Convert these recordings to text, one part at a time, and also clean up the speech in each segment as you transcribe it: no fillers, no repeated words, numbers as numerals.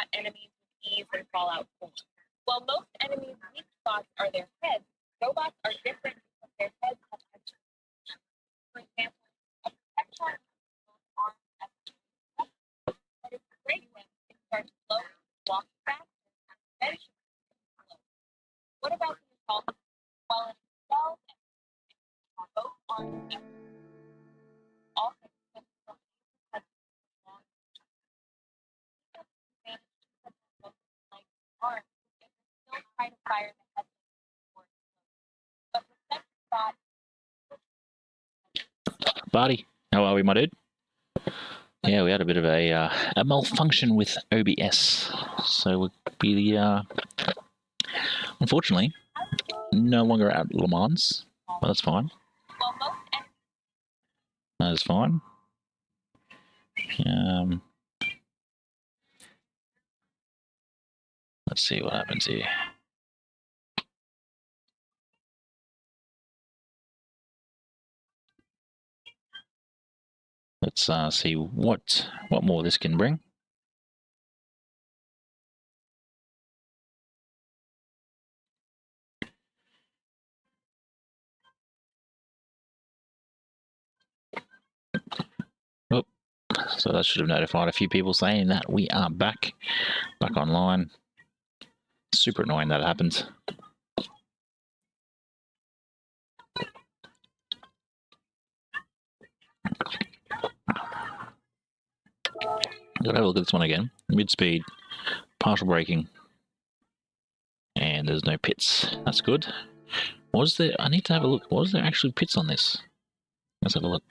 spot enemies with ease in Fallout 4. While most enemies' weak spots are their heads, robots are different because their heads have actually. For example, a projectile arm as a but it's great when it starts slowly, walks faster, and eventually slow. What about the assault? While it excels and both arms also because the has long managed to put both legs and arms, it will still try to fire the head before it explodes. But the second spot. Barty, how are we, my dude? Yeah, we had a bit of a malfunction with OBS, so we'll be unfortunately no longer at Le Mans, but that's fine. That is fine. Let's see what happens here. Let's see what more this can bring. Oh, so that should have notified a few people saying that we are back online. Super annoying that it happens. Gotta have a look at this one again. Mid-speed, partial braking, and there's no pits. That's good. Was there? I need to have a look. Was there actually pits on this? Let's have a look.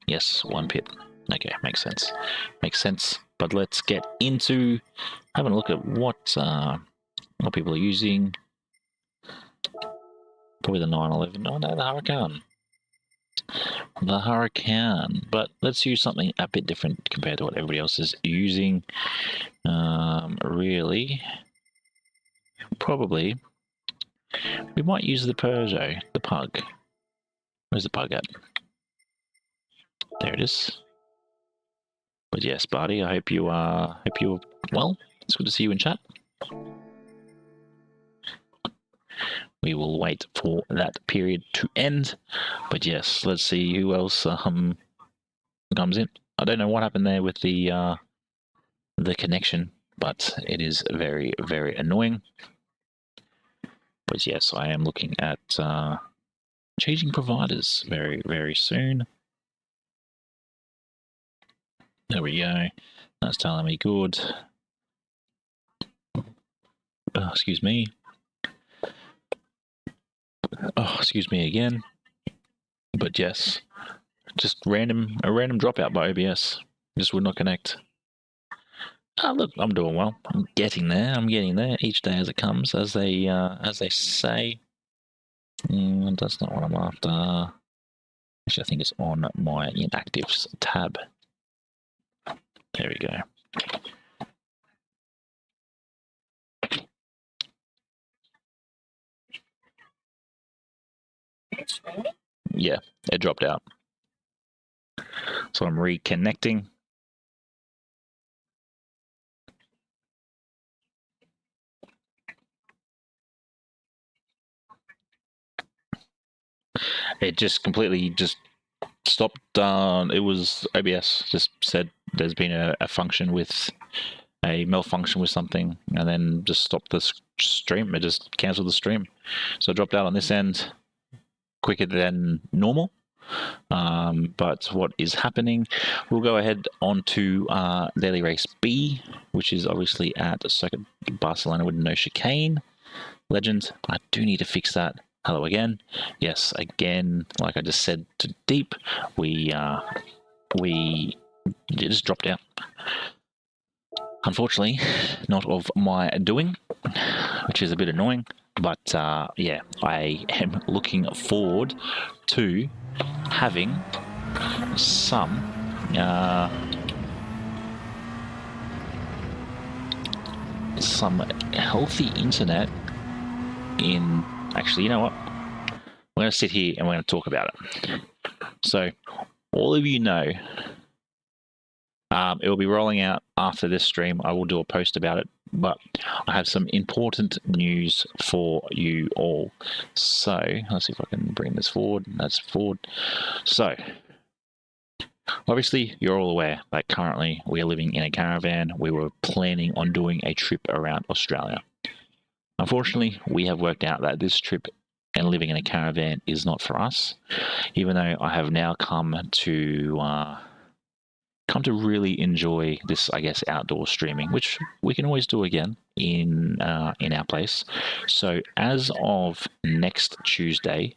Yes, one pit. Okay, makes sense. Makes sense. But let's get into having a look at what people are using. Probably the 911. Oh no, the Huracan. The Huracan. But let's use something a bit different compared to what everybody else is using. Really, probably, we might use the Peugeot, the Pug. Where's the Pug at? There it is. But yes, Barty, I hope you are well. It's good to see you in chat. We will wait for that period to end. But yes, let's see who else comes in. I don't know what happened there with the connection, but it is very, very annoying. But yes, I am looking at changing providers very, very soon. There we go. That's telling me good. Excuse me. Oh, excuse me again. But yes, just a random dropout by OBS. Just would not connect. Oh, look, I'm doing well. I'm getting there. I'm getting there each day as it comes, as they say. That's not what I'm after. Actually, I think it's on my inactives tab. There we go. Yeah, it dropped out. So I'm reconnecting. It just completely just stopped. It was OBS just said there's been a function with a malfunction with something, and then just stopped the stream. It just cancelled the stream. So it dropped out on this end quicker than normal. But what is happening? We'll go ahead on to Daily Race B, which is obviously at Circuit Barcelona with no chicane. Legend. I do need to fix that. Hello again. Yes, again, like I just said to Deep, it just dropped out. Unfortunately, not of my doing, which is a bit annoying. But yeah, I am looking forward to having some healthy internet in. Actually, you know what? We're going to sit here and we're going to talk about it. So, all of you know, It will be rolling out after this stream. I will do a post about it, but I have some important news for you all. So let's see if I can bring this forward. That's forward. So obviously you're all aware that currently we are living in a caravan. We were planning on doing a trip around Australia. Unfortunately, we have worked out that this trip and living in a caravan is not for us, even though I have now come to really enjoy this, I guess, outdoor streaming, which we can always do again in our place. So as of next Tuesday,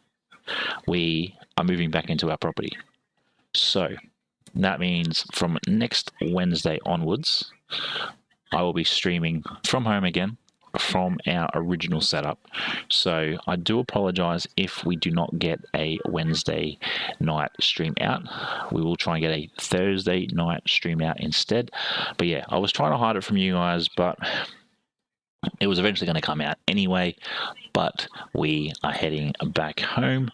we are moving back into our property. So that means from next Wednesday onwards, I will be streaming from home again, from our original setup. So I do apologize if we do not get a Wednesday night stream out. We will try and get a Thursday night stream out instead. But yeah, I was trying to hide it from you guys, but it was eventually going to come out anyway. But we are heading back home.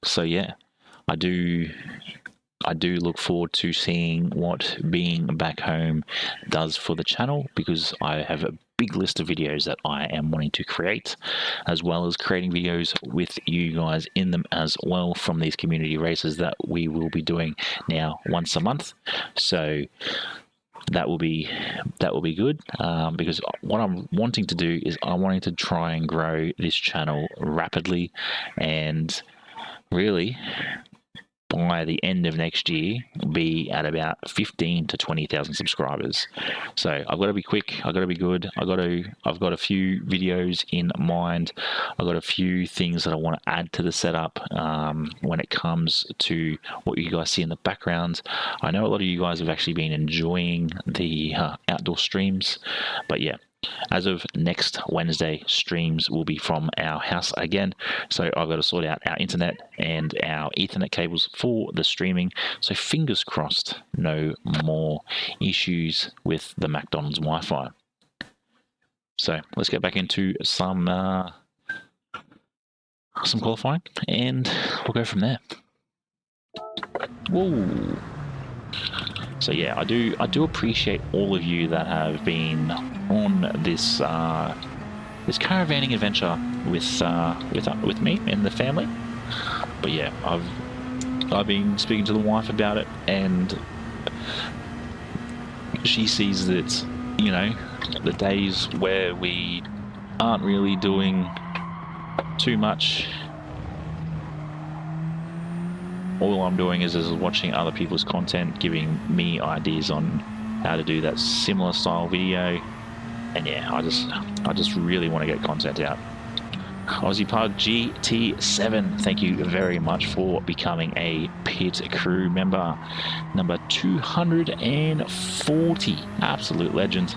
So yeah, I do look forward to seeing what being back home does for the channel, because I have a big list of videos that I am wanting to create, as well as creating videos with you guys in them as well from these community races that we will be doing now once a month. So that will be good, because what I'm wanting to do is I'm wanting to try and grow this channel rapidly, and really by the end of next year be at about 15 to 20,000 subscribers. So I've got to be quick, I've got to be good, I've got a few videos in mind, I've got a few things that I want to add to the setup when it comes to what you guys see in the background. I know a lot of you guys have actually been enjoying the outdoor streams, but yeah, as of next Wednesday, streams will be from our house again. So I've got to sort out our internet and our Ethernet cables for the streaming. So fingers crossed, no more issues with the McDonald's Wi-Fi. So let's get back into some qualifying, and we'll go from there. Whoa. So yeah, I do appreciate all of you that have been on this this caravanning adventure with me and the family. But yeah, I've been speaking to the wife about it, and she sees that, you know, the days where we aren't really doing too much, all I'm doing is watching other people's content, giving me ideas on how to do that similar style video. And yeah, I just really want to get content out. Aussie Pug GT7, thank you very much for becoming a pit crew member number 240. Absolute legend.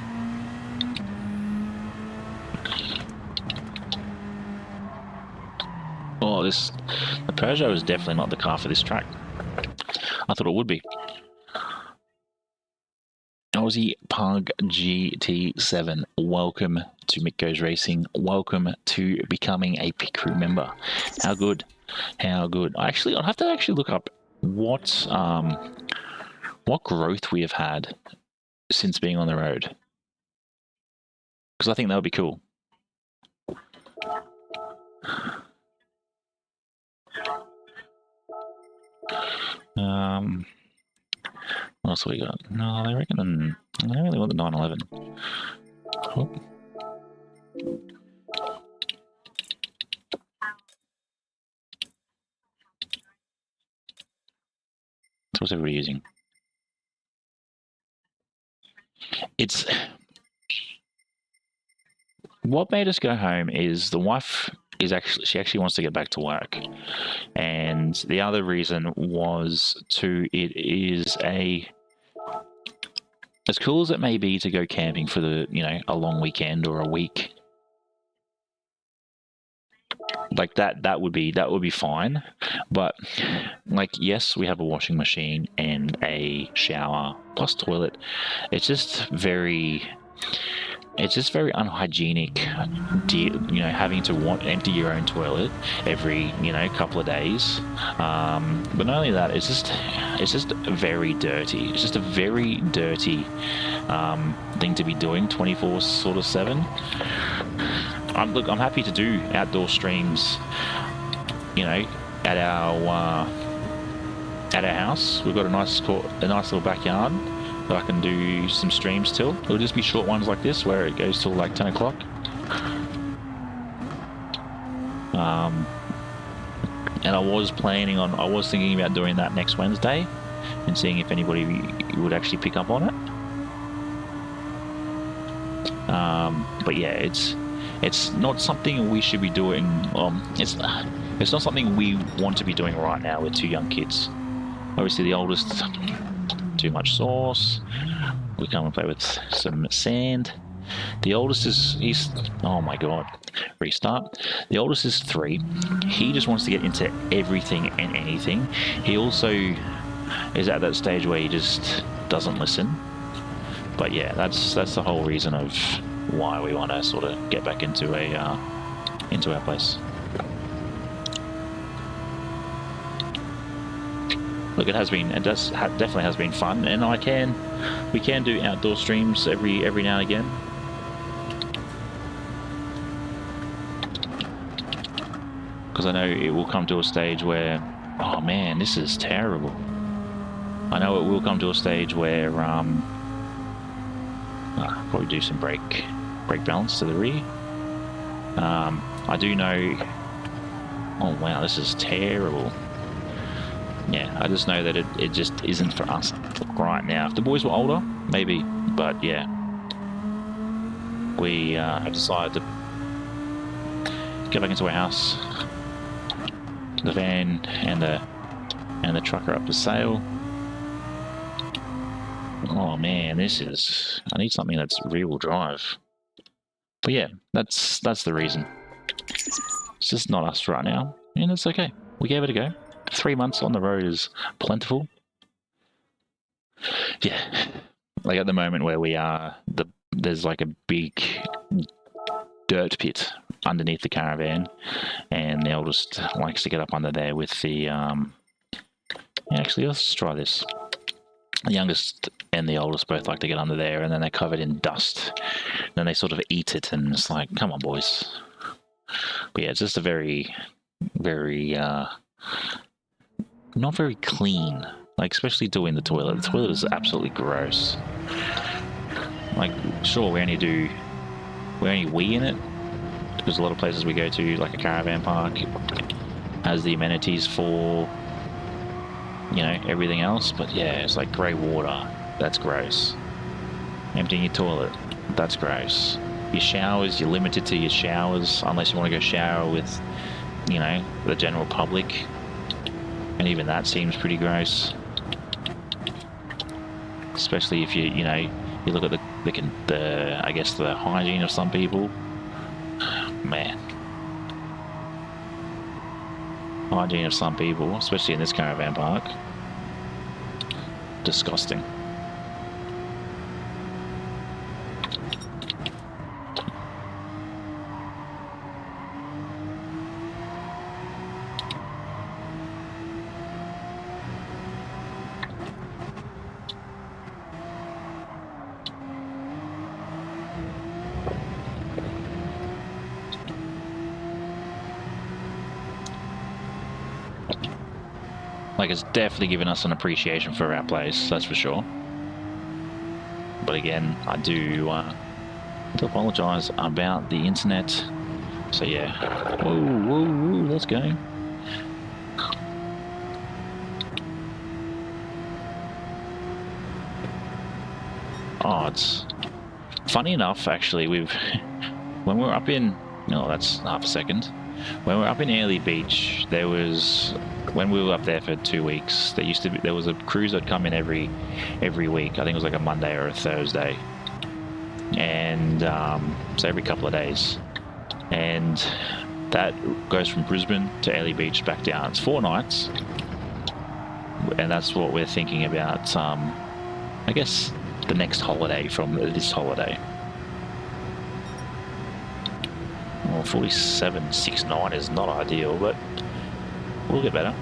Oh, the Peugeot is definitely not the car for this track. I thought it would be. Aussie Pug GT7, welcome to Mick Goes Racing. Welcome to becoming a pit crew member. How good? How good? I'll have to actually look up what growth we have had since being on the road, because I think that would be cool. What else have we got? No, they reckon I don't really want the 911. Oh. So what's everybody using? It's what made us go home is the wife is she actually wants to get back to work, and the other reason was it is as cool as it may be to go camping for a long weekend or a week, like that would be fine. But like, yes, we have a washing machine and a shower plus toilet. It's just very it's just very unhygienic, having to empty your own toilet every, couple of days. But not only that, it's just very dirty. It's just a very dirty thing to be doing 24/7. I'm happy to do outdoor streams, at our house. We've got a nice little backyard that I can do some streams till. It'll just be short ones like this where it goes till like 10 o'clock. And I was thinking about doing that next Wednesday and seeing if anybody would actually pick up on it. But yeah, it's not something we should be doing. It's not something we want to be doing right now with two young kids. Obviously, the oldest, too much sauce. We come and play with some sand. The oldest he's oh my god, restart. The oldest is 3. He just wants to get into everything and anything. He also is at that stage where he just doesn't listen. But yeah, that's the whole reason of why we want to sort of get back into our place. Look, definitely has been fun, and we can do outdoor streams every now and again. Because I know it will come to a stage where, oh man, this is terrible. I know it will come to a stage where probably do some brake balance to the rear. I do know. Oh wow, this is terrible. Yeah, I just know that it just isn't for us right now. If the boys were older, maybe, but yeah, we have decided to get back into our house. The van and the truck are up for sale. Oh man, I need something that's rear-wheel drive. But yeah, that's the reason. It's just not us right now, and it's okay. We gave it a go. 3 months on the road is plentiful. Yeah, like at the moment where we are, there's like a big dirt pit underneath the caravan, and the oldest likes to get up under there with the actually, let's try this. The youngest and the oldest both like to get under there, and then they're covered in dust. Then they sort of eat it, and it's like, come on, boys. But yeah, it's just a very, very not very clean. Like, especially doing the toilet. The toilet is absolutely gross. Like, sure, we only wee in it, because a lot of places we go to, like a caravan park, has the amenities for, everything else. But yeah, it's like grey water. That's gross. Emptying your toilet. That's gross. Your showers, you're limited to your showers, unless you want to go shower with, the general public. And even that seems pretty gross. Especially if you look at the I guess the hygiene of some people. Man. Hygiene of some people, especially in this caravan park. Disgusting. Like, it's definitely given us an appreciation for our place, that's for sure. But again, I do apologise about the internet. So yeah. Whoa, let's go. Oh, it's funny enough, actually. When we were up in, that's half a second. When we were up in Airlie Beach, when we were up there for 2 weeks, there was a cruise that'd come in every week. I think it was like a Monday or a Thursday, and so every couple of days, and that goes from Brisbane to Airlie Beach back down. It's 4 nights, and that's what we're thinking about. I guess the next holiday from this holiday. Well, 47.69 is not ideal, but we'll get better.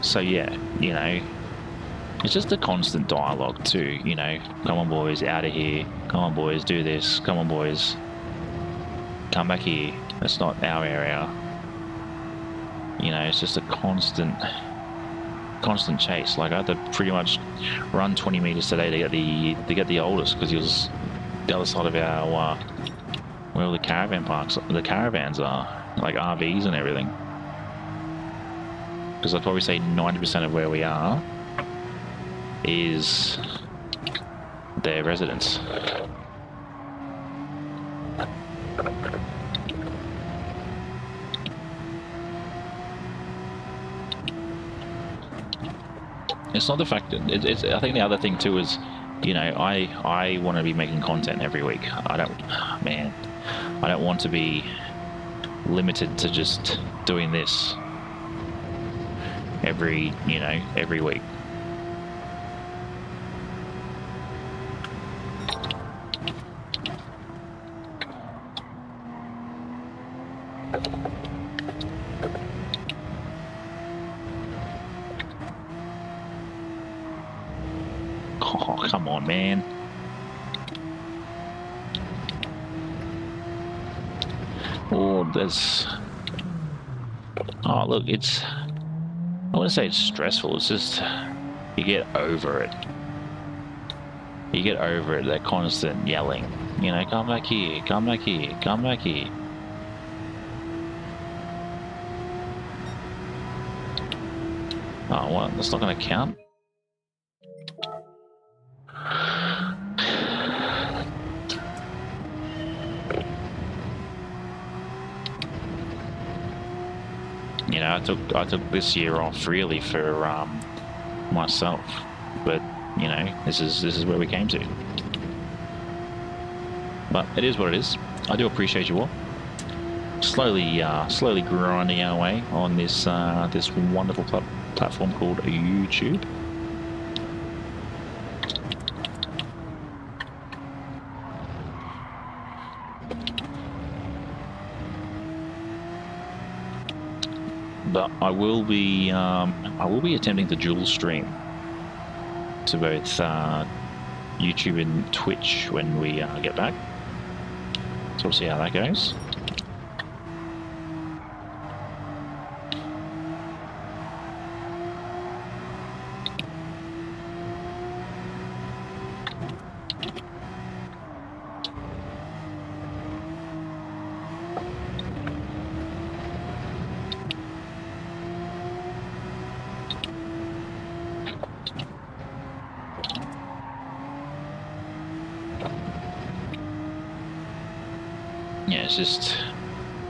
So yeah, you know, it's just a constant dialogue too, you know, come on boys, out of here, come on boys, do this, come on boys, come back here, that's not our area. You know, it's just a constant chase. Like I had to pretty much run 20 meters today to get the oldest, because he was the other side of our where all the caravan parks, the caravans are, like RVs and everything. Because I'd probably say 90% of where we are is their residence. It's not the fact that it's. I think the other thing too is, you know, I want to be making content every week. I don't want to be limited to just doing this every week. Oh, come on, man. Oh, there's... Oh, look, it's... I wouldn't say it's stressful, it's just... You get over it. You get over it, that constant yelling. You know, come back here, come back here, come back here. Oh, what? That's not going to count? You know, I took this year off really for myself, but you know, this is where we came to. But it is what it is. I do appreciate you all. Slowly grinding our way on this this wonderful platform called YouTube. But I will be attempting to dual stream to both YouTube and Twitch when we get back. So we'll see how that goes.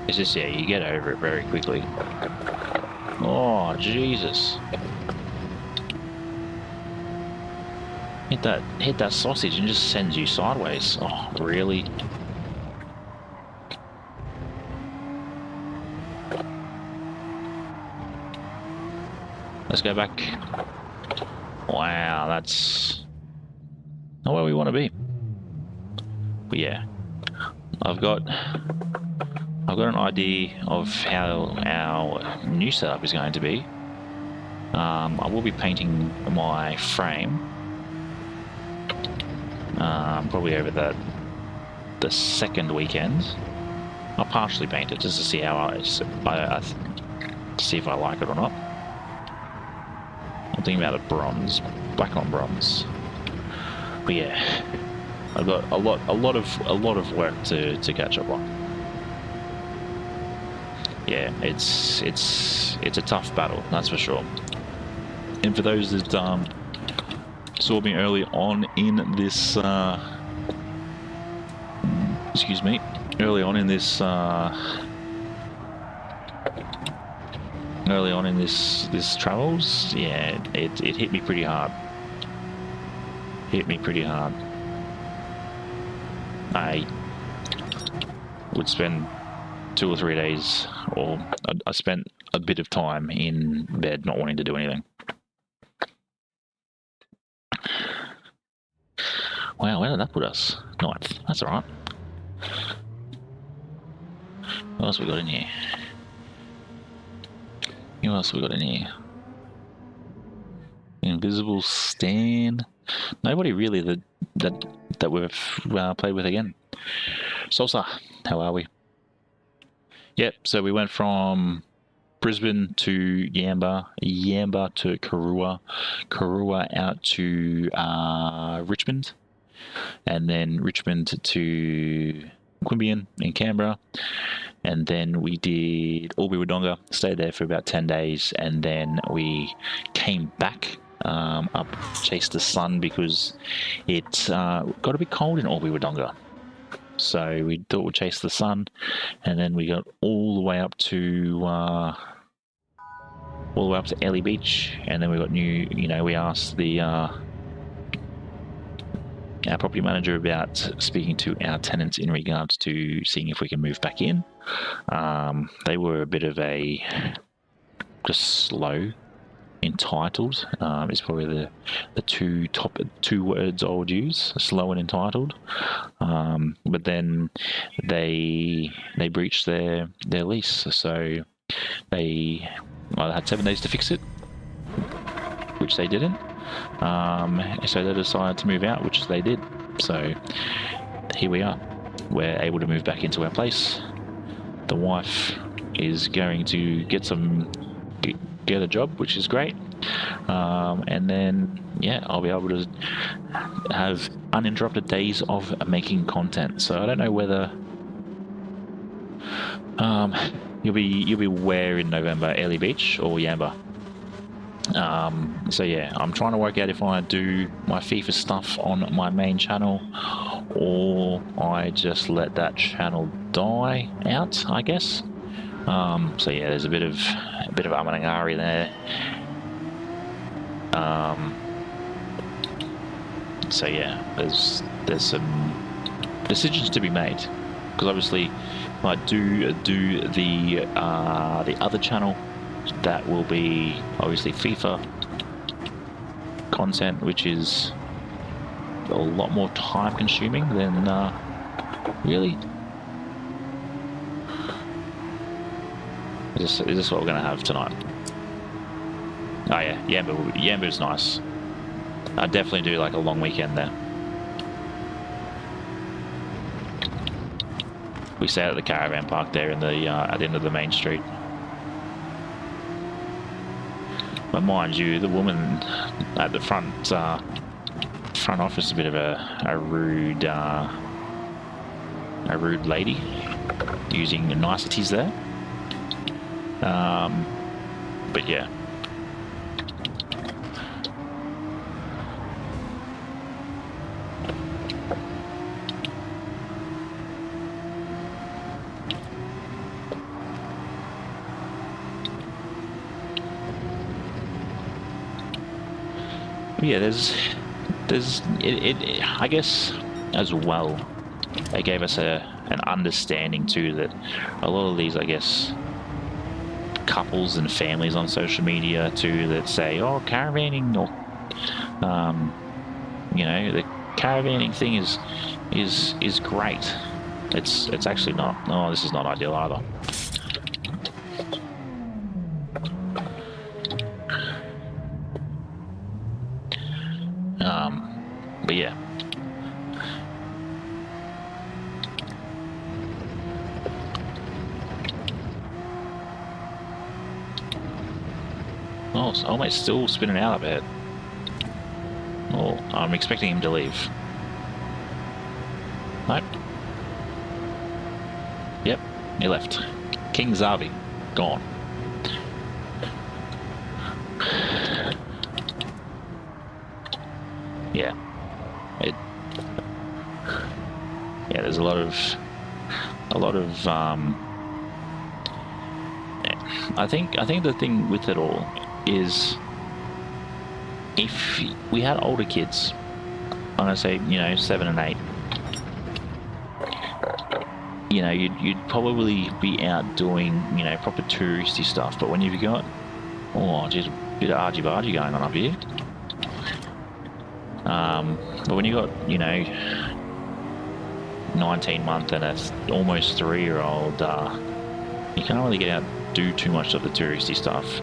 It's just, yeah, you get over it very quickly. Oh, Jesus. Hit that sausage and just sends you sideways. Oh, really? Let's go back. Wow, that's not where we want to be. But yeah, I've got an idea of how our new setup is going to be. I will be painting my frame, probably over the second weekend. I'll partially paint it just to see how I see if I like it or not. I'm thinking about a bronze, black on bronze. But yeah, I've got a lot of work to catch up on. Yeah, it's a tough battle, that's for sure. And for those that saw me early on in this, this travels, yeah, it hit me pretty hard. I would spend 2 or 3 days, or I spent a bit of time in bed not wanting to do anything. Wow, where did that put us? Ninth. That's alright. What else we got in here? What else we got in here? Invisible Stan. Nobody really that we've played with again. Salsa, how are we? Yep. So we went from Brisbane to Yamba, Yamba to Karua, Karua out to Richmond, and then Richmond to Queanbeyan in Canberra, and then we did Albury Wodonga, stayed there for about 10 days, and then we came back up, chased the sun because it got a bit cold in Albury Wodonga. So we thought we'd chase the sun, and then we got all the way up to Ellie Beach, and then we got we asked the our property manager about speaking to our tenants in regards to seeing if we can move back in. They were a bit of just slow. Entitled is probably the two words I would use: slow and entitled. But then they breached their lease, so they had 7 days to fix it, which they didn't. So they decided to move out, which they did. So here we are. We're able to move back into our place. The wife is going to get a job, which is great, and then I'll be able to have uninterrupted days of making content. So I don't know whether you'll be where in November, Ellie Beach or Yamba. So yeah, I'm trying to work out if I do my FIFA stuff on my main channel or I just let that channel die out, I guess. So yeah, there's a bit of Amanangari there. So yeah, there's some decisions to be made, because obviously if I do the other channel, that will be obviously FIFA content, which is a lot more time consuming than really. Is this what we're going to have tonight? Oh yeah, Yambu's nice. I'd definitely do like a long weekend there. We stayed at the caravan park there in the at the end of the main street. But mind you, the woman at the front office is a bit of a rude lady, using niceties there. But yeah. Yeah, there's I guess as well, it gave us an understanding too that a lot of these, I guess, couples and families on social media too that say, oh, caravanning, or the caravanning thing is great. It's actually not. Oh, this is not ideal either. But yeah. Oh, so almost still spinning out up ahead. Oh, I'm expecting him to leave. Nope. Yep, he left. King Zavi, gone. Yeah. Yeah, there's a lot of I think the thing with it all is, if we had older kids, I'm gonna say 7 and 8, you'd probably be out doing proper touristy stuff. But when you've got just a bit of argy-bargy going on up here, but when you got 19-month and a almost 3-year-old You can't really get out do too much of the touristy stuff.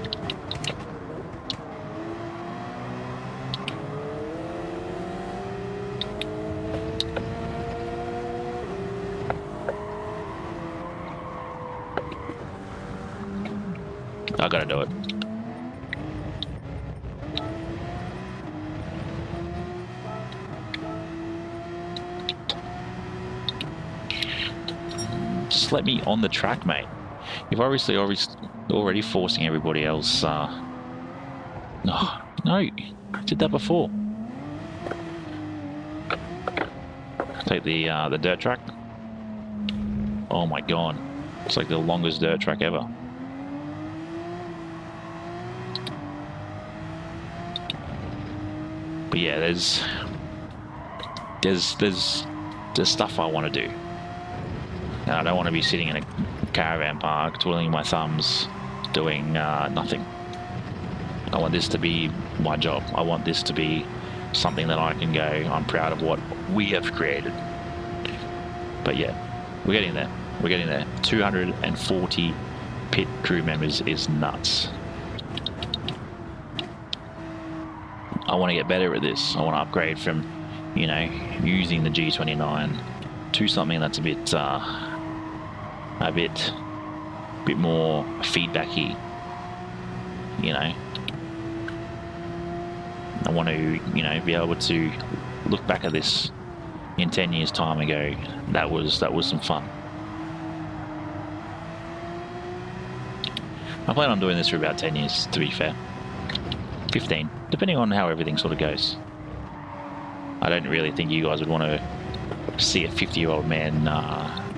I gotta do it. Just let me on the track, mate. You've obviously already forcing everybody else. Oh, no, I did that before. Take the dirt track. Oh my god, it's like the longest dirt track ever. But yeah, there's stuff I want to do. And I don't want to be sitting in a caravan park twiddling my thumbs doing nothing. I want this to be my job. I want this to be something that I can go, I'm proud of what we have created. But yeah, we're getting there. We're getting there. 240 pit crew members is nuts. I want to get better at this. I want to upgrade from, you know, using the G29 to something that's a bit more feedbacky. You know, I want to, you know, be able to look back at this in 10 years' time and go, that was some fun. I plan on doing this for about 10 years, to be fair. 15, depending on how everything sort of goes. I don't really think you guys would want to see a 50-year-old man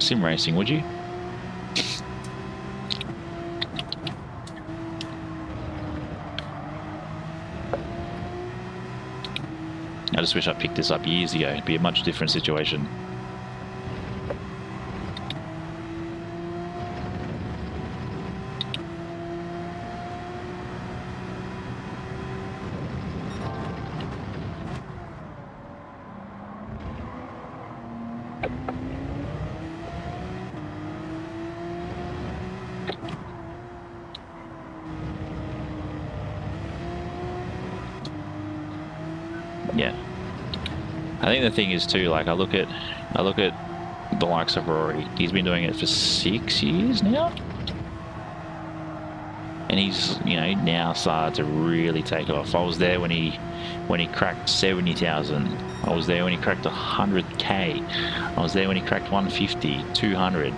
sim racing, would you? I just wish I picked this up years ago. It'd be a much different situation. Yeah, I think the thing is too, like I look at the likes of Rory. He's been doing it for 6 years now, and he's, you know, now started to really take off. I was there when he cracked 70,000. I was there when he cracked 100k. I was there when he cracked 150, 200.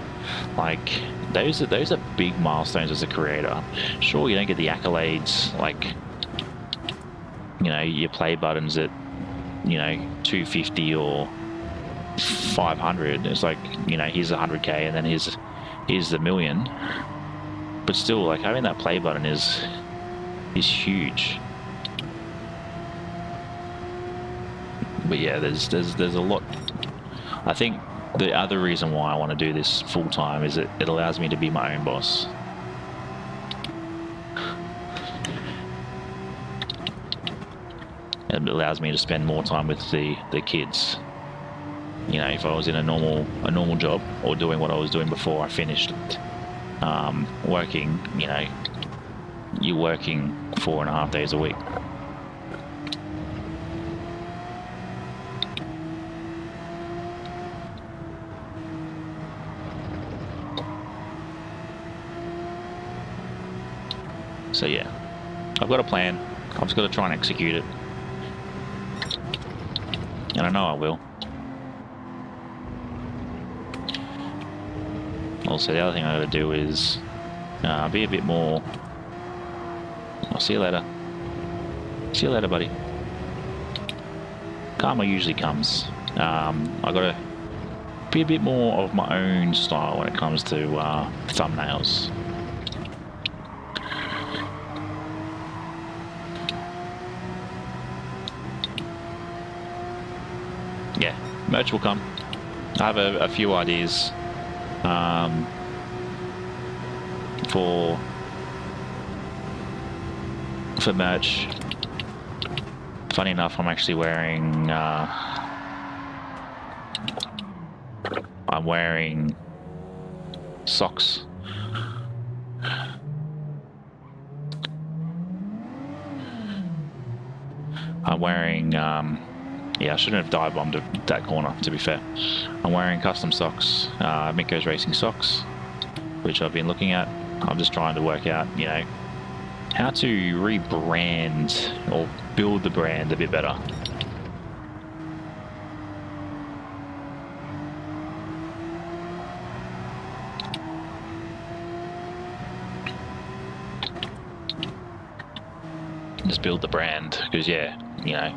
Like those are big milestones as a creator. Sure, you don't get the accolades, like, you know, your play buttons at, you know, 250 or 500. It's like, you know, here's 100k and then here's the million. But still, like, having that play button is huge. But yeah, there's a lot. I think the other reason why I want to do this full time is it allows me to be my own boss. It allows me to spend more time with the kids. You know, if I was in a normal job or doing what I was doing before I finished working, you know, you're working 4.5 days a week. So yeah, I've got a plan. I've just got to try and execute it. And I know I will. Also, the other thing I got to do is be a bit more. I'll see you later. See you later, buddy. Karma usually comes. I got to be a bit more of my own style when it comes to thumbnails. Yeah, merch will come. I have a few ideas for merch. Funny enough, I'm actually wearing I'm wearing socks I'm wearing, yeah, I shouldn't have dive bombed that corner, to be fair. I'm wearing custom socks, Mikko's Racing socks, which I've been looking at. I'm just trying to work out, you know, how to rebrand or build the brand a bit better. Just build the brand, because yeah, you know,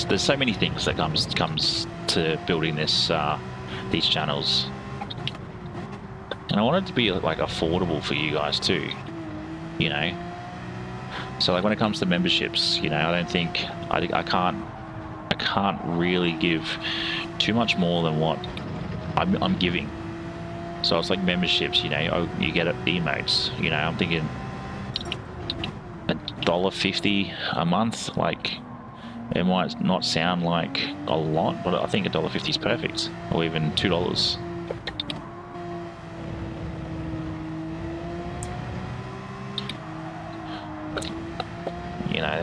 there's so many things that comes to building this these channels, and I want it to be like affordable for you guys too, you know. So like when it comes to memberships, you know, I don't think I can't really give too much more than what I'm giving. So it's like memberships, you know, you get emotes, you know. I'm thinking $1.50 a month. Like, it might not sound like a lot, but I think $1.50 is perfect, or even $2. You know,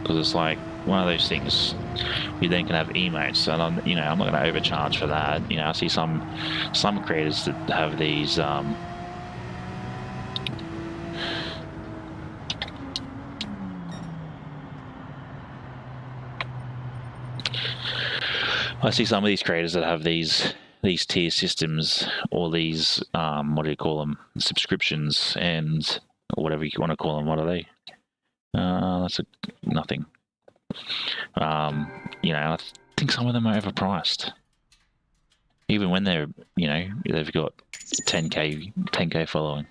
because it's like one of those things. You then can have emotes, and I'm not going to overcharge for that. You know, I see some creators that have these I see some of these creators that have these tier systems, or these what do you call them, subscriptions, and whatever you want to call them. What are they? That's nothing. You know, I think some of them are overpriced, even when they're, you know, they've got 10k following.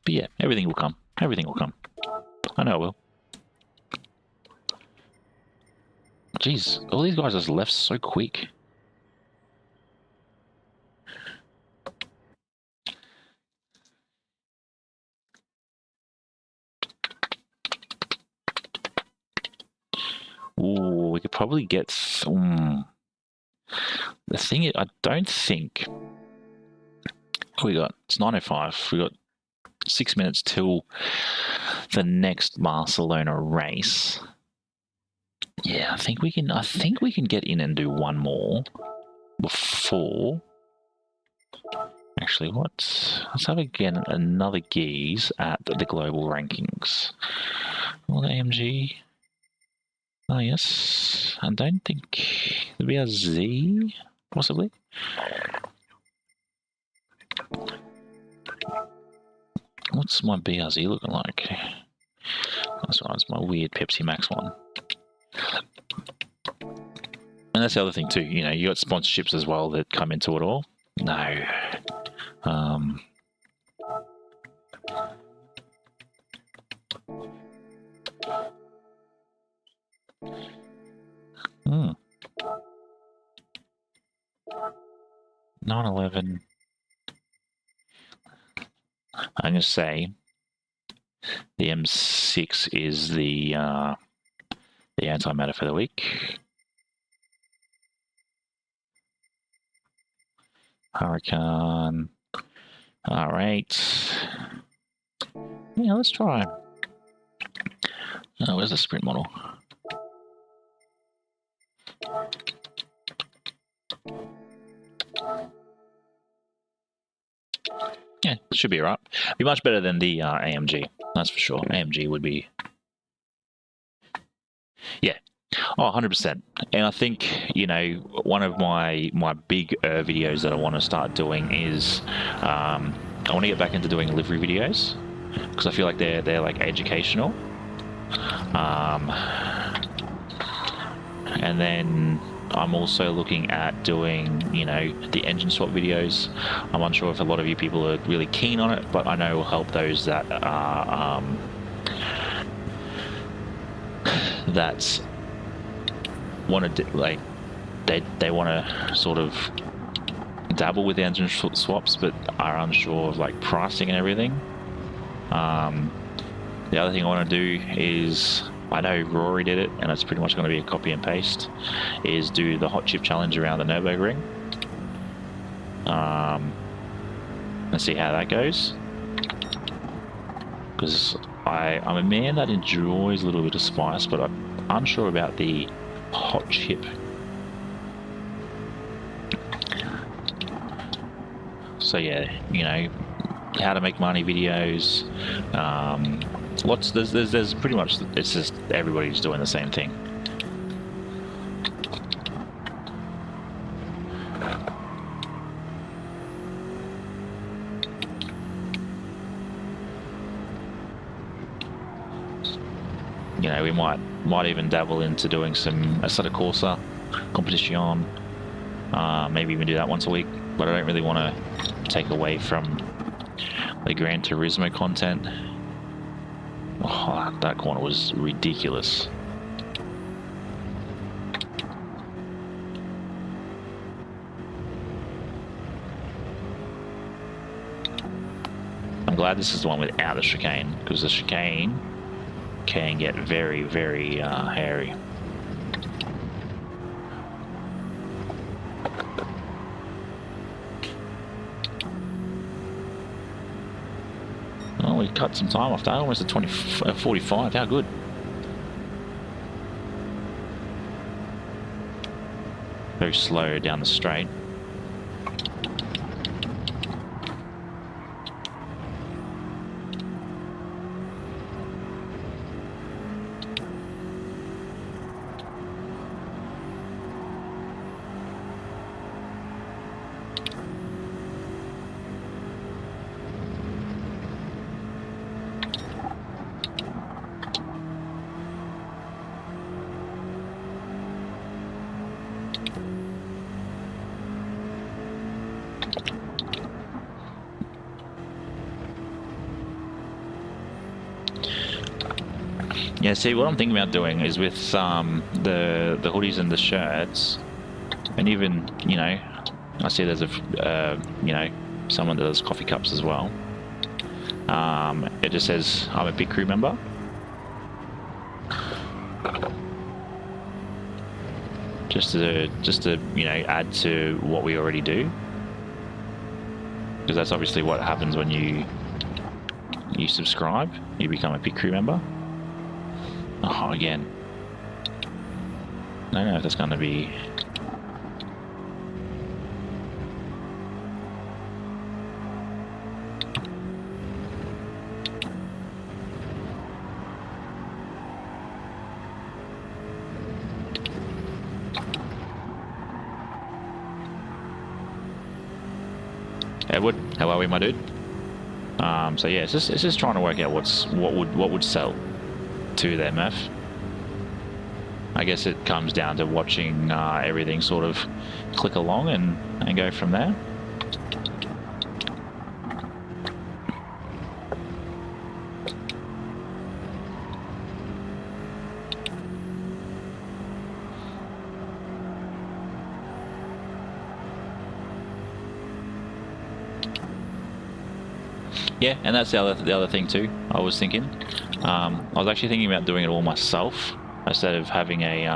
But yeah, everything will come. Everything will come. I know it will. Jeez, all these guys just left so quick. Ooh, we could probably get... the thing is, I don't think... we got... It's 9:05. We got 6 minutes till the next Barcelona race. Yeah, I think we can get in and do one more before. Actually, let's have again another gaze at the global rankings. Well, AMG. Oh yes, I don't think the BRZ possibly. What's my BRZ looking like? That's right, it's my weird Pepsi Max one. And that's the other thing too, you know, you got sponsorships as well that come into it all. No. Hmm. 911. I'm gonna say the M6 is the antimatter for the week. Hurricane. All right. Yeah, let's try. Oh, where's the sprint model? Yeah, it should be alright. Be much better than the AMG, that's for sure. AMG would be... yeah. Oh, 100%. And I think, you know, one of my big videos that I want to start doing is I want to get back into doing livery videos, because I feel like they're like educational. And then I'm also looking at doing, you know, the engine swap videos. I'm unsure if a lot of you people are really keen on it, but I know it will help those that are that want to like they want to sort of dabble with engine swaps, but are unsure of like pricing and everything. The other thing I want to do is, I know Rory did it, and it's pretty much going to be a copy and paste, is do the hot chip challenge around the Nürburgring. Let's see how that goes. because I'm a man that enjoys a little bit of spice, but I'm unsure about the hot chip. So yeah, you know, how to make money videos. There's pretty much, it's just everybody's doing the same thing. You know, we might even dabble into doing some Assetto Corsa competition. Maybe even do that once a week, but I don't really want to take away from the Gran Turismo content. Oh, that corner was ridiculous. I'm glad this is the one without the chicane, because the chicane can get very, very hairy. Oh, we cut some time off that, almost at 45, how good. Very slow down the straight. Yeah, see, what I'm thinking about doing is with the hoodies and the shirts, and even, you know, I see there's you know, someone that does coffee cups as well. It just says I'm a big crew member. Just to you know, add to what we already do, because that's obviously what happens when you subscribe. You become a big crew member. Oh, again. I don't know if that's going to be... Edward, how are we, my dude? So yeah, it's just trying to work out what would sell to their MF. I guess it comes down to watching everything sort of click along and go from there. Yeah, and that's the other thing too. I was thinking, I was actually thinking about doing it all myself instead of having a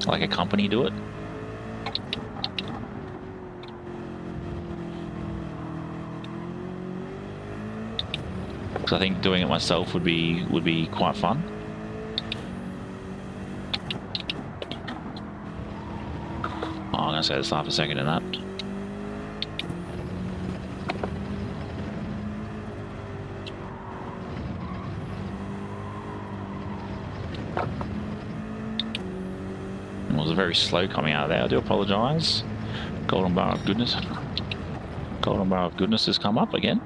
like a company do it. Because I think doing it myself would be quite fun. Oh, I'm gonna say this half a second in that. It was very slow coming out of there. I do apologise. Golden bar of goodness. Golden bar of goodness has come up again.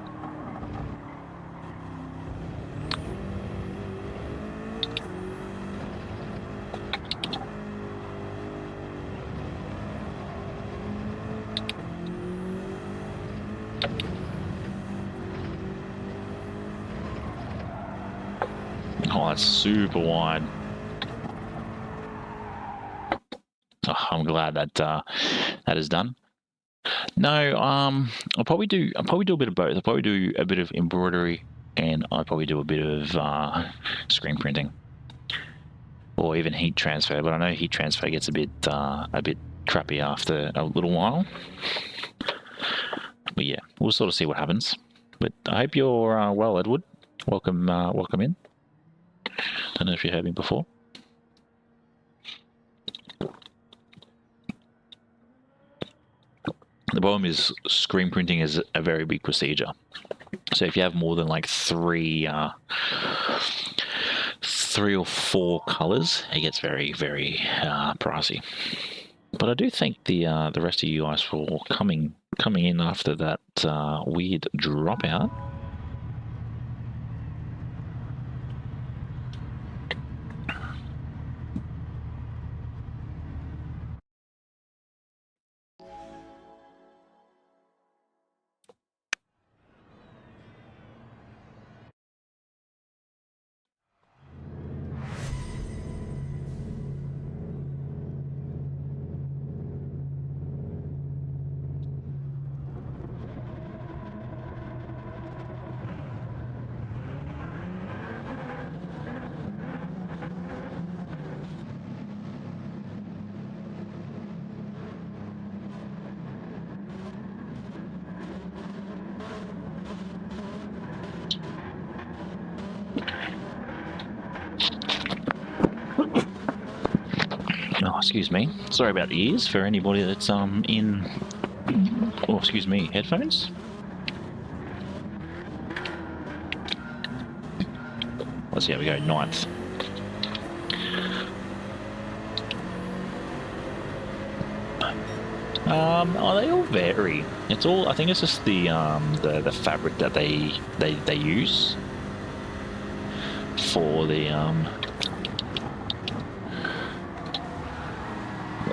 Oh, that's super wide. Oh, I'm glad that that is done. No, I'll probably do a bit of both. I'll probably do a bit of embroidery, and I'll probably do a bit of screen printing, or even heat transfer. But I know heat transfer gets a bit crappy after a little while. yeah, we'll sort of see what happens. But I hope you're well, Edward. Welcome, welcome in. Don't know if you heard me before. The problem is screen printing is a very big procedure. So if you have more than like three or four colors, it gets very, very pricey. But I do thank the rest of you guys for coming in after that weird dropout. Oh, excuse me. Sorry about the ears for anybody that's in. Oh, excuse me, headphones. Let's see how we go. 9th. Oh, they all vary. It's all. I think it's just the fabric that they use for the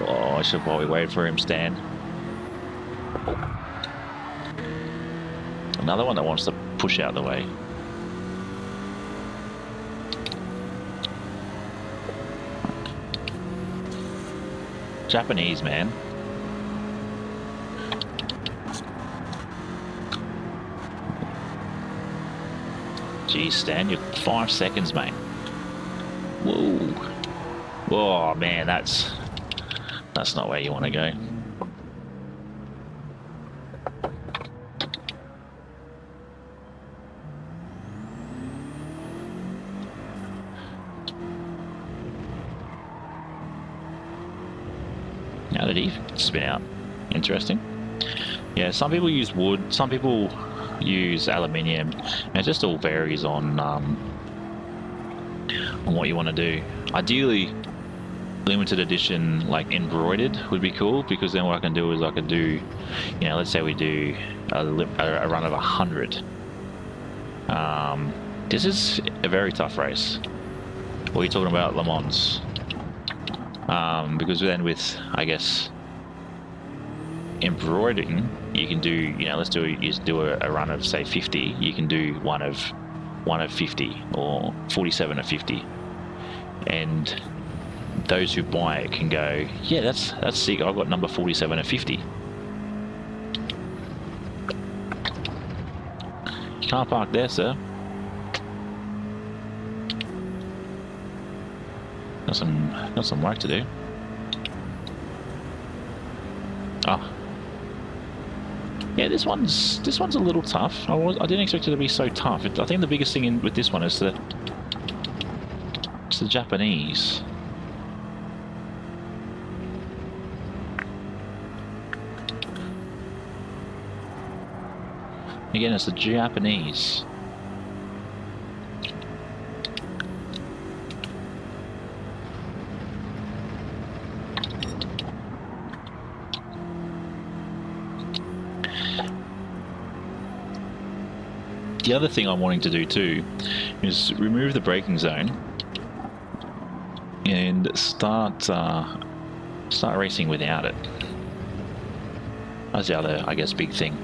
Oh, I should probably wait for him, Stan. Another one that wants to push out the way. Japanese, man. Geez, Stan, you're 5 seconds, mate. Whoa. Oh, man, that's not where you want to go. How did he spin out? Interesting. Yeah, some people use wood, some people use aluminium, and it just all varies on what you want to do. Ideally, limited edition, like embroidered, would be cool, because then what I can do is I could do, you know, let's say we do a run of 100. This is a very tough race. What are you talking about, Le Mans? Because then with, I guess, embroidering, you can do, you know, let's do a run of say 50. You can do one of 50 or 47 of 50, and those who buy it can go, yeah, that's sick. I've got number 47 of 50. You can't park there, sir. Got some work to do. Oh. Yeah, this one's a little tough. I didn't expect it to be so tough. I think the biggest thing with this one is it's the Japanese. Again, it's the Japanese. The other thing I'm wanting to do too is remove the braking zone and start racing without it. That's the other, I guess, big thing.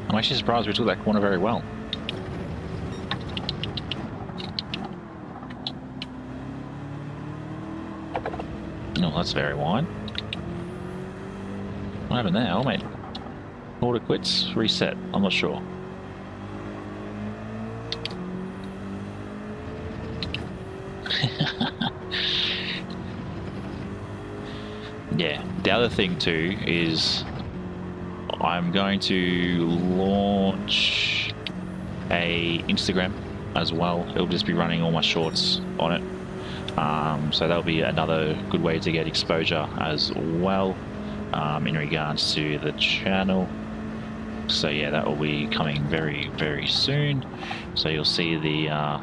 I'm actually surprised we took that corner very well. Oh, that's very wide. What happened there? Oh, mate. Order quits. Reset. I'm not sure. Yeah. The other thing too is I'm going to launch a Instagram as well. It'll just be running all my shorts on it. So that'll be another good way to get exposure as well in regards to the channel. So yeah, that will be coming very, very soon. So you'll see the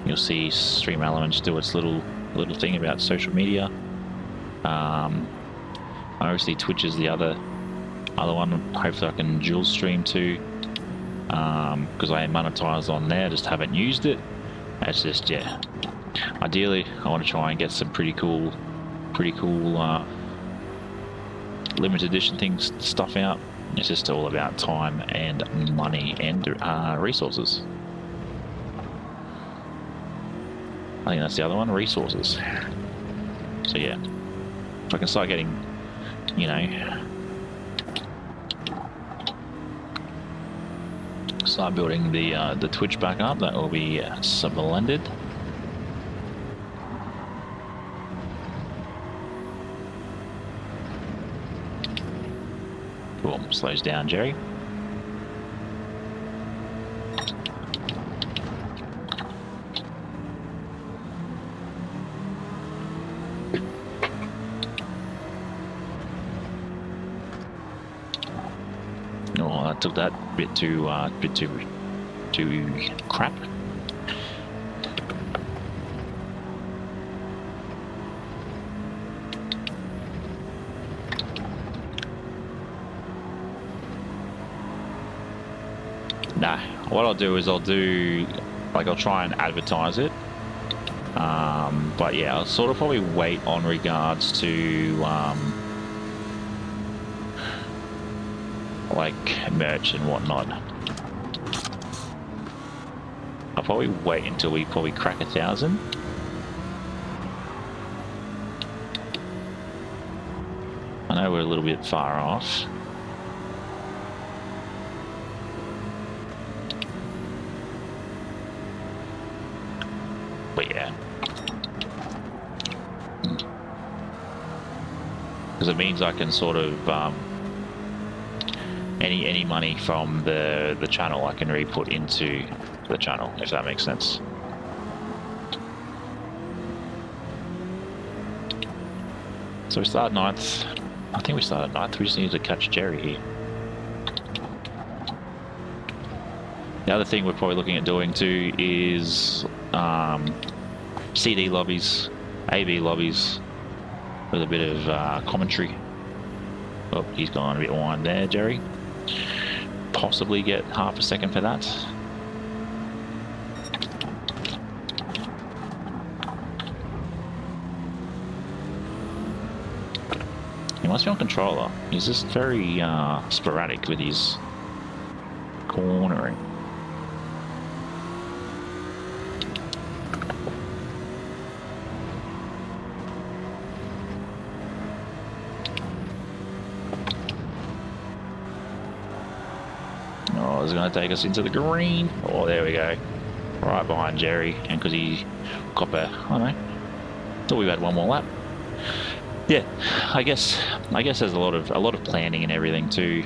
you'll see Stream Elements do its little thing about social media. Obviously Twitch is the other one. Hopefully I can dual stream too, because I am monetized on there, just haven't used it. It's just, yeah, ideally I want to try and get some pretty cool limited edition stuff out. It's just all about time and money and resources. I think that's the other one, resources. So yeah, if I can start getting, you know, start building the Twitch back up, that will be splendid. Cool, slows down, Jerry. Oh, I took that bit too crap. Nah, what I'll do is I'll try and advertise it. But yeah, I'll sort of probably wait on regards to like merch and whatnot. I'll probably wait until we probably crack 1,000. I know we're a little bit far off. But yeah. Because it means I can sort of any money from the channel I can re-put into the channel, if that makes sense. So we started 9th. I think we started 9th. We just need to catch Jerry here. The other thing we're probably looking at doing too is CD lobbies, AB lobbies, with a bit of commentary. Oh, he's gone a bit wide there, Jerry. Possibly get half a second for that. He must be on controller. He's just very sporadic with his cornering. Oh, it's going to take us into the green. Oh, there we go. Right behind Jerry. And because he got I don't know. Thought we had one more lap. Yeah, I guess there's a lot of planning and everything too,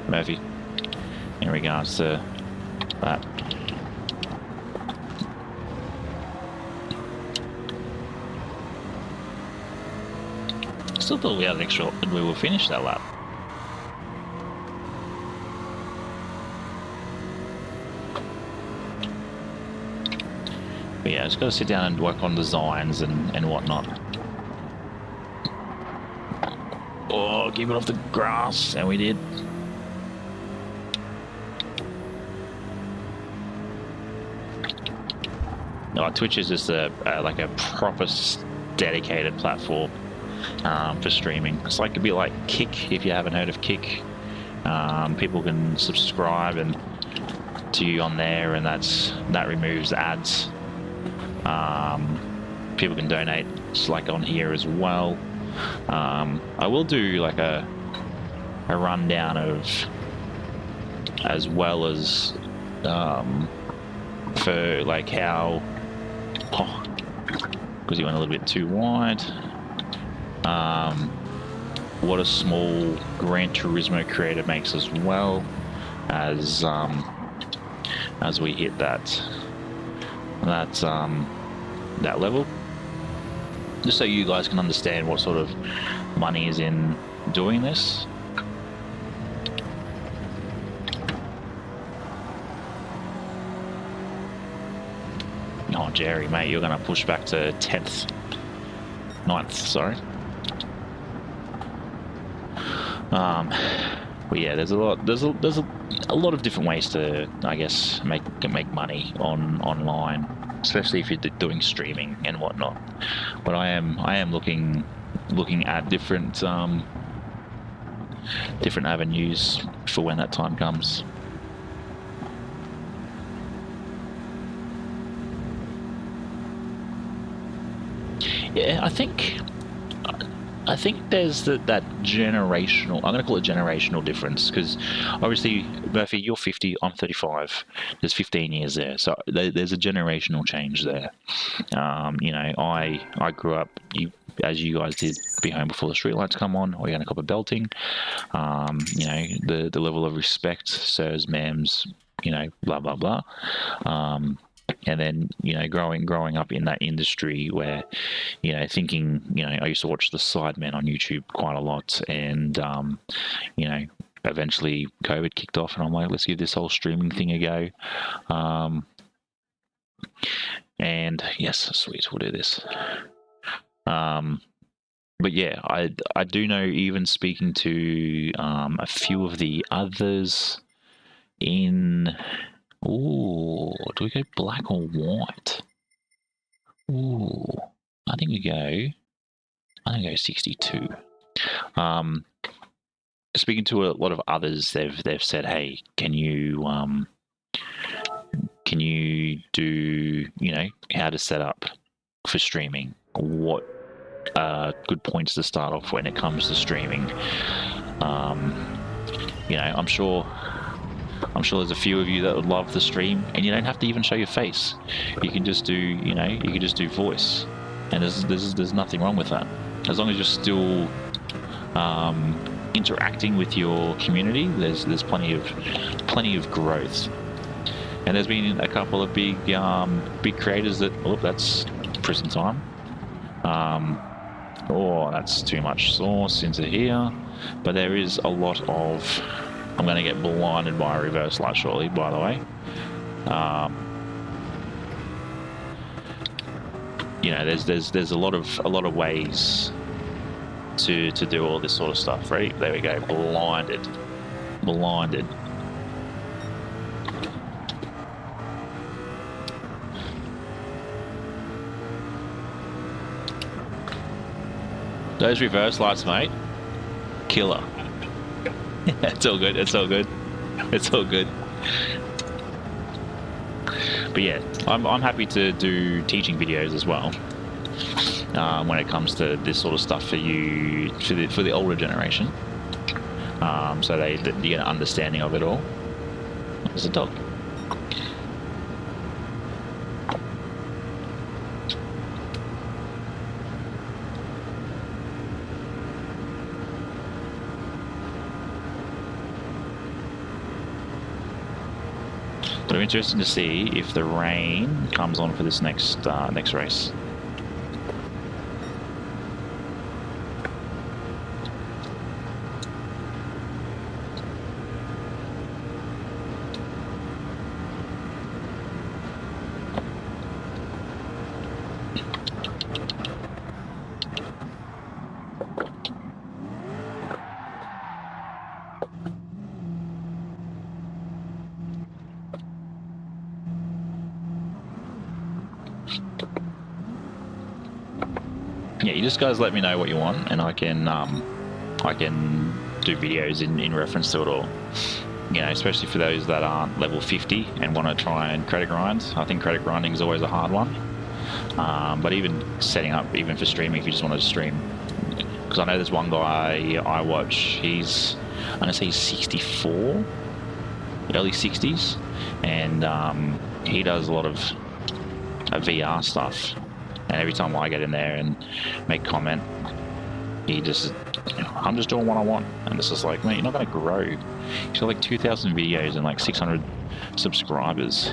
Murphy, in regards to that. Still thought we had an extra and we will finish that lap. But yeah, just got to sit down and work on designs and whatnot. Oh, keep it off the grass, and we did. No, Twitch is just like a proper dedicated platform for streaming. It's like a bit like Kick, if you haven't heard of Kick. People can subscribe to you on there, and that removes ads. People can donate, just like on here as well. I will do like a rundown of, as well as for like how, because he went a little bit too wide, what a small Gran Turismo creator makes, as well as we hit that level, just so you guys can understand what sort of money is in doing this. Oh, Jerry, mate, you're going to push back to 10th. 9th, sorry. But yeah, there's a lot of different ways to, I guess, make money online, especially if you're doing streaming and whatnot. But I am looking at different avenues for when that time comes. Yeah, I think there's that generational, I'm going to call it generational difference, because obviously, Murphy, you're 50, I'm 35. There's 15 years there. So there's a generational change there. You know, I grew up, as you guys did, be home before the streetlights come on, or you're going to cop a belting. You know, the level of respect, sirs, ma'ams, you know, blah, blah, blah. And then, you know, growing up in that industry where, you know, thinking, you know, I used to watch the Sidemen on YouTube quite a lot, and, you know, eventually COVID kicked off, and I'm like, let's give this whole streaming thing a go. And yes, sweet, we'll do this. But yeah, I do know, even speaking to a few of the others in... Ooh, do we go black or white? Ooh, I think we go 62. Speaking to a lot of others, they've said, hey, can you do, you know, how to set up for streaming? What good points to start off when it comes to streaming? You know, I'm sure there's a few of you that would love the stream, and you don't have to even show your face. You can just do, you know, you can just do voice, and there's nothing wrong with that, as long as you're still interacting with your community. There's plenty of growth, and there's been a couple of big creators that, oh, that's prison time. Oh, that's too much sauce into here, but there is a lot of... I'm going to get blinded by a reverse light shortly, by the way. You know, there's a lot of ways to do all this sort of stuff. Right? There we go. Blinded. Those reverse lights, mate. Killer. It's all good. But yeah, I'm happy to do teaching videos as well when it comes to this sort of stuff for you, for the older generation, so they get an understanding of it all. There's a dog. But I'm interested to see if the rain comes on for this next race. Yeah, you just guys let me know what you want, and I can do videos in reference to it all. You know, especially for those that aren't level 50 and want to try and credit grind. I think credit grinding is always a hard one. But even setting up, even for streaming, if you just want to stream Because I know there's one guy I watch, he's, I'm going to say he's 64, early 60s, and he does a lot of VR stuff. And every time I get in there and make comment, he just, I'm just doing what I want. And it's just like, man, you're not going to grow. He's got like 2,000 videos and like 600 subscribers.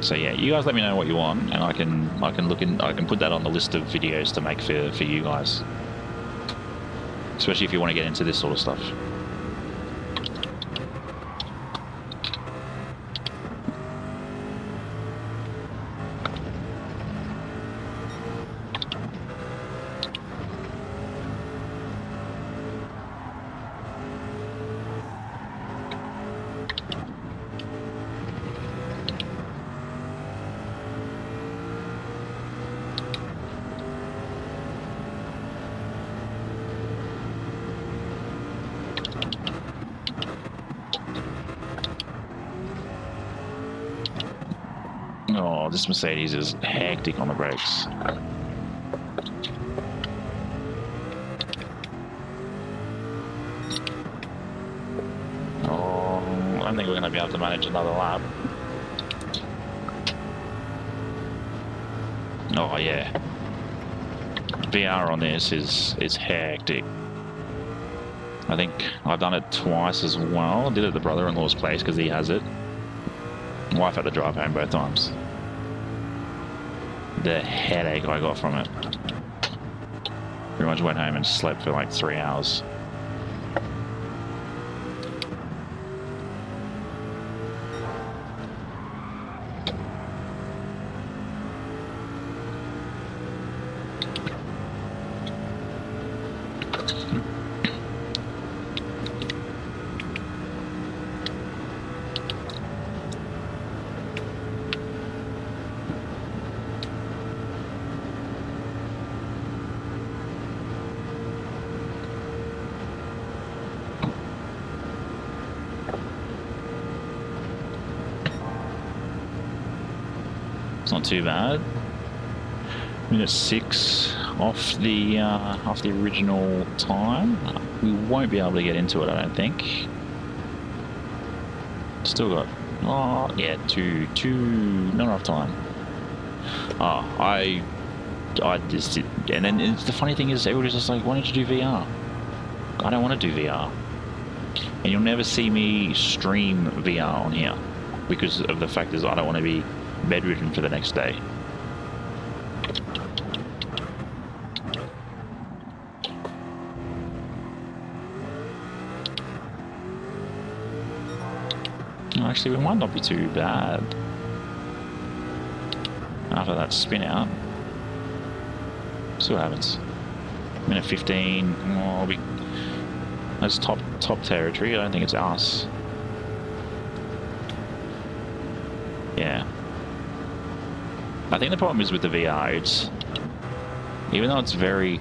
So yeah, you guys let me know what you want, and I can put that on the list of videos to make for you guys, especially if you want to get into this sort of stuff. Oh, this Mercedes is hectic on the brakes. Oh, I don't think we're going to be able to manage another lap. Oh yeah, VR on this is hectic. I think I've done it twice as well. I did it at the brother-in-law's place because he has it. Wife had to drive home both times. The headache I got from it. Pretty much went home and slept for like 3 hours. Not too bad. Minute 6 off the original time. We won't be able to get into it, I don't think. Still got, oh yeah, two, not enough time. Oh, I just did, and then the funny thing is, everybody's just like, why don't you do VR? I don't want to do VR, and you'll never see me stream VR on here because of the fact is I don't want to be bedridden for the next day. Actually, we might not be too bad after that spin out. See what happens. Minute 15. Oh, that's top territory. I don't think it's us. Yeah. I think the problem is with the VR, it's, even though it's very,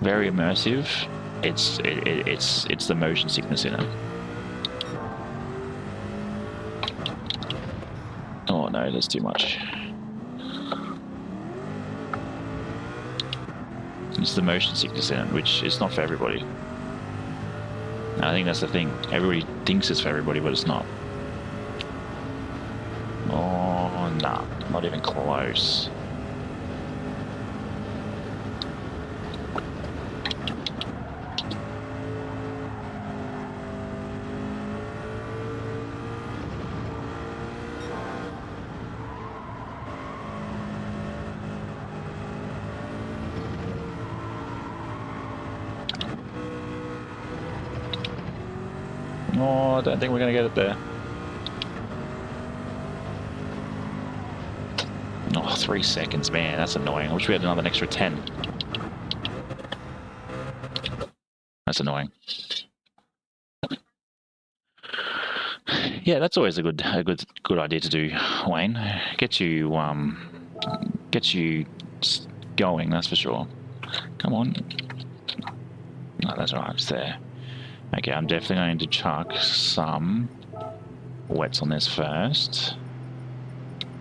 very immersive, it's the motion sickness in it. Oh no, that's too much. It's the motion sickness in it, which is not for everybody. And I think that's the thing. Everybody thinks it's for everybody, but it's not. Oh, nah, not even close. Oh, I don't think we're going to get it there. Oh, 3 seconds, man, that's annoying. I wish we had another extra 10. That's annoying. Yeah, that's always a good idea to do, Wayne. Get you going, that's for sure. Come on. No, that's right, it's there. Okay, I'm definitely going to chuck some wets on this first.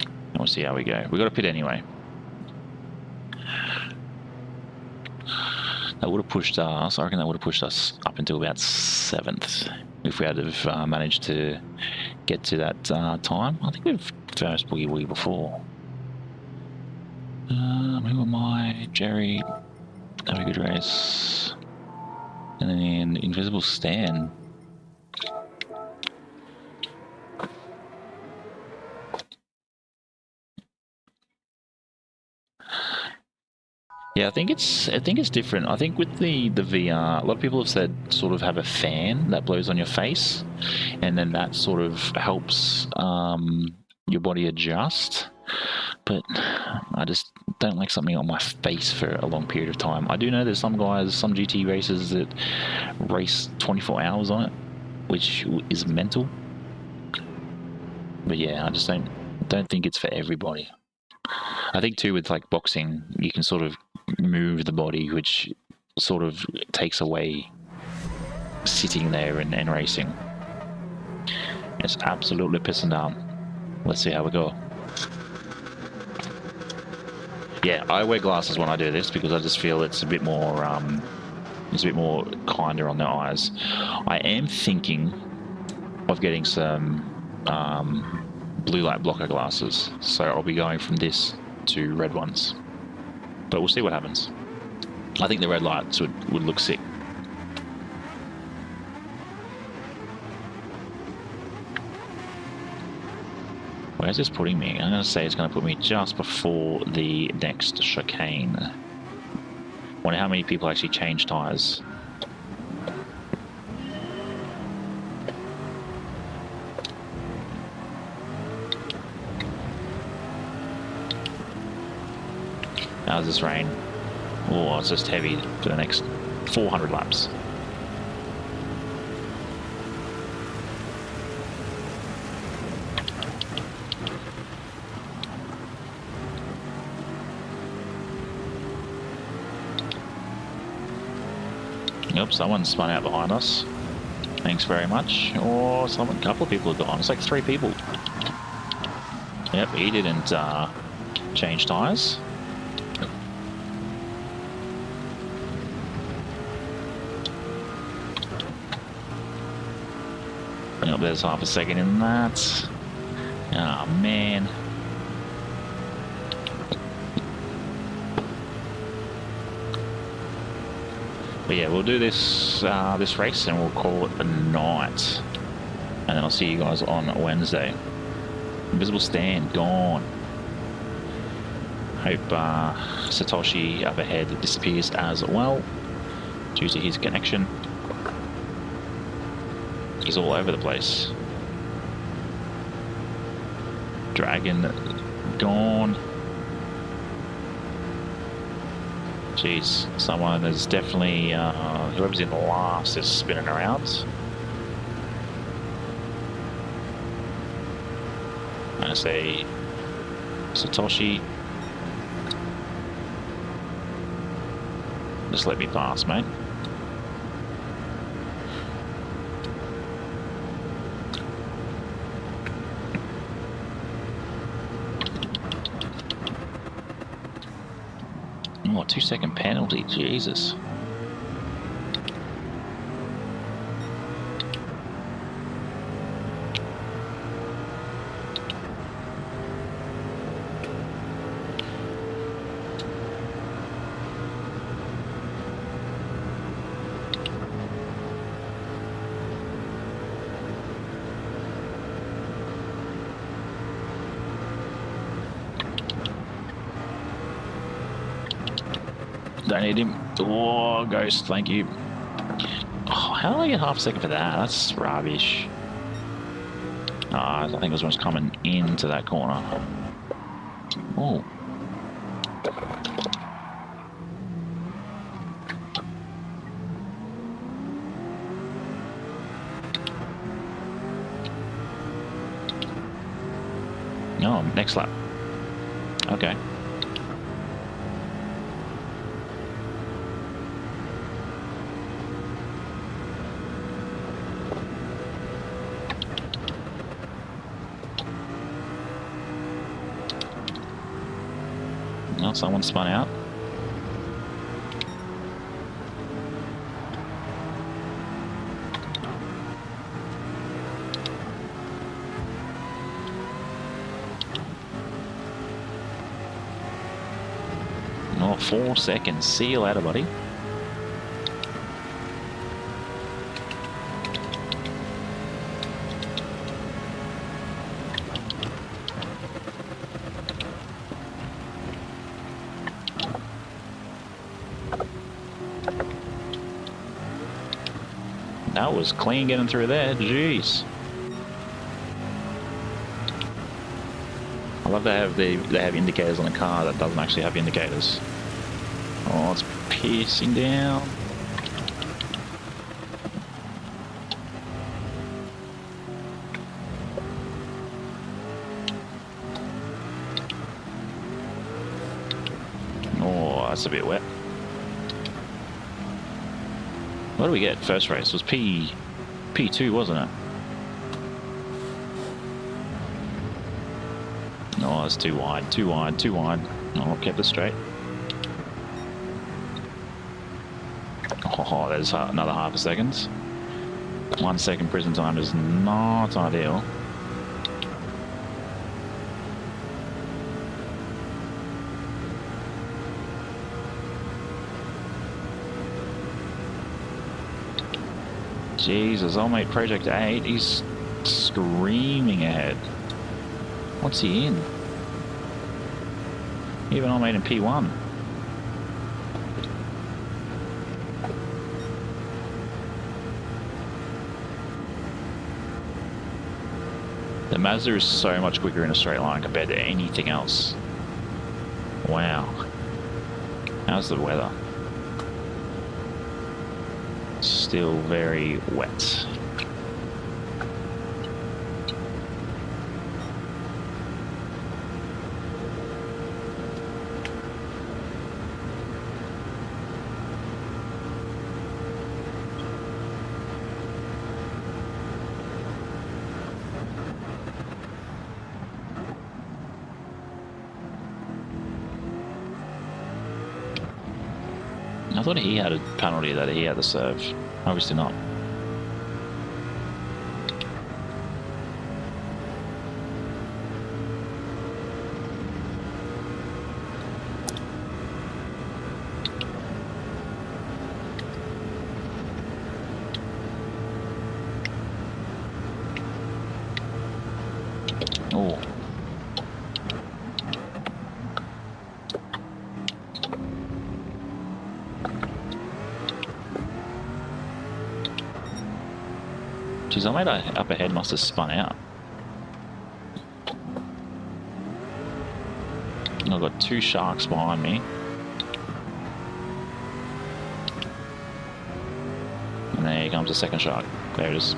And we'll see how we go. We've got a pit anyway. That would have pushed us, I reckon that would have pushed us up until about 7th. If we had have managed to get to that time. I think we've first boogie woogie before. Who am I? Jerry. Have a good race. And then Invisible Stan. Yeah, I think it's different. I think with the VR, a lot of people have said sort of have a fan that blows on your face, and then that sort of helps your body adjust. But I just don't like something on my face for a long period of time. I do know there's some guys, some GT racers that race 24 hours on it, which is mental. But yeah, I just don't think it's for everybody. I think too with like boxing, you can sort of move the body, which sort of takes away sitting there and racing. It's absolutely pissing down. Let's see how we go. Yeah, I wear glasses when I do this because I just feel it's a bit more kinder on the eyes. I am thinking of getting some blue light blocker glasses, so I'll be going from this to red ones, but we'll see what happens. I think the red lights would look sick. Where's this putting me? I'm going to say it's going to put me just before the next chicane. Wonder how many people actually change tyres. How's this rain? Oh, it's just heavy for the next 400 laps. Yep, someone spun out behind us. Thanks very much. Or a couple of people are gone. It's like 3 people. Yep, he didn't change tyres. Yep, there's half a second in that. Oh man. But yeah, we'll do this this race and we'll call it a night. And then I'll see you guys on Wednesday. Invisible Stand, gone. Hope Satoshi up ahead disappears as well due to his connection. He's all over the place. Dragon, gone. Jeez, someone is definitely, whoever's in the last is spinning around. I'm gonna say Satoshi. Just let me pass, mate. Oh, 2-second penalty, Jesus. Don't need him. Oh, Ghost, thank you. Oh, how did I get half a second for that? That's rubbish. I think it was when it was coming into that corner. Oh. No, next lap. Okay. someone spun out. Oh, 4 seconds. See you later, buddy. That was clean getting through there. Jeez. I love they have indicators on the car that doesn't actually have indicators. Oh, it's piercing down. Oh, that's a bit wet. What do we get? First race was P2, wasn't it? Oh, that's too wide, too wide, too wide. Oh, kept it straight. Oh, there's another half a second. 1 second prison time is not ideal. Jesus, old mate Project 8, he's screaming ahead. What's he in? Even old mate in P1. The Mazda is so much quicker in a straight line compared to anything else. Wow. How's the weather? Still very wet. I thought he had a penalty that he had to serve. Obviously not. Oh. Geez, I made up ahead must have spun out. I've got 2 sharks behind me. And there comes the second shark. There it is.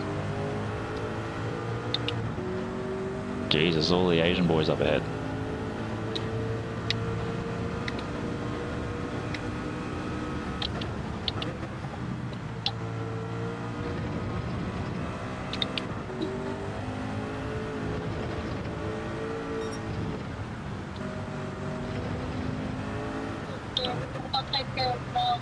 Jesus, all the Asian boys up ahead. I'll take care of them.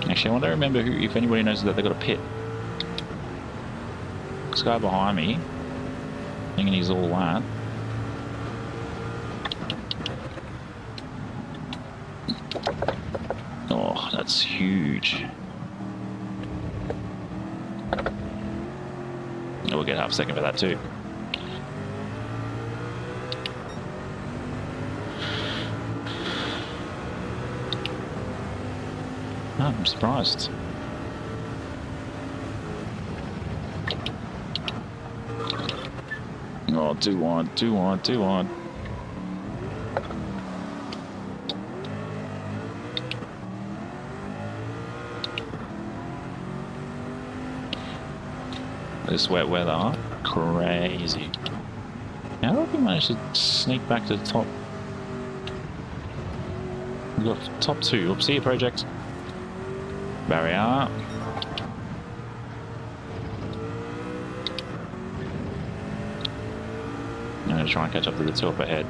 Actually, I want to remember if anybody knows that they got a pit. This guy behind me, thinking he's all that. Oh, that's huge. Oh, we'll get half a second for that too. Oh, I'm surprised. Oh, too wide, too wide, too wide. This wet weather, crazy. How did we manage to sneak back to the top? We've got top 2. See you, project. Barrier. going to try and catch up to the two up ahead.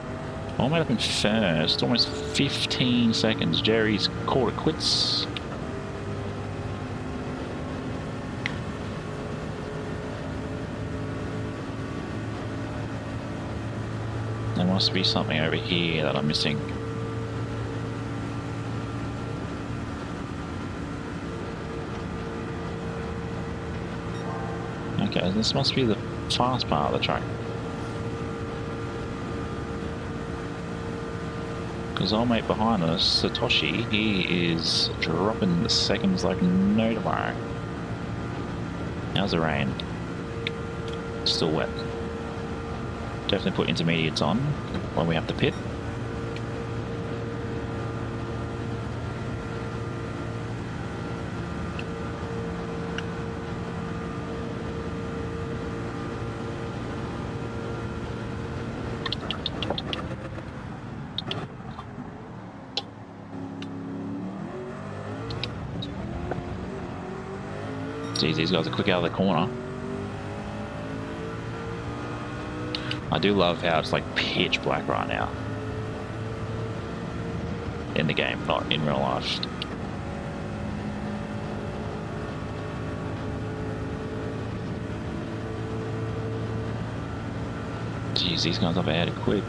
All made up in first, almost 15 seconds. Jerry's called it quits. There must be something over here that I'm missing. Okay, this must be the fast part of the track. Because old mate behind us, Satoshi, he is dropping the seconds like no tomorrow. How's the rain? Still wet. Definitely put intermediates on when we have to pit. Geez, these guys are quick out of the corner. I do love how it's like pitch black right now. In the game, not in real life. Jeez, these guys up ahead are quick.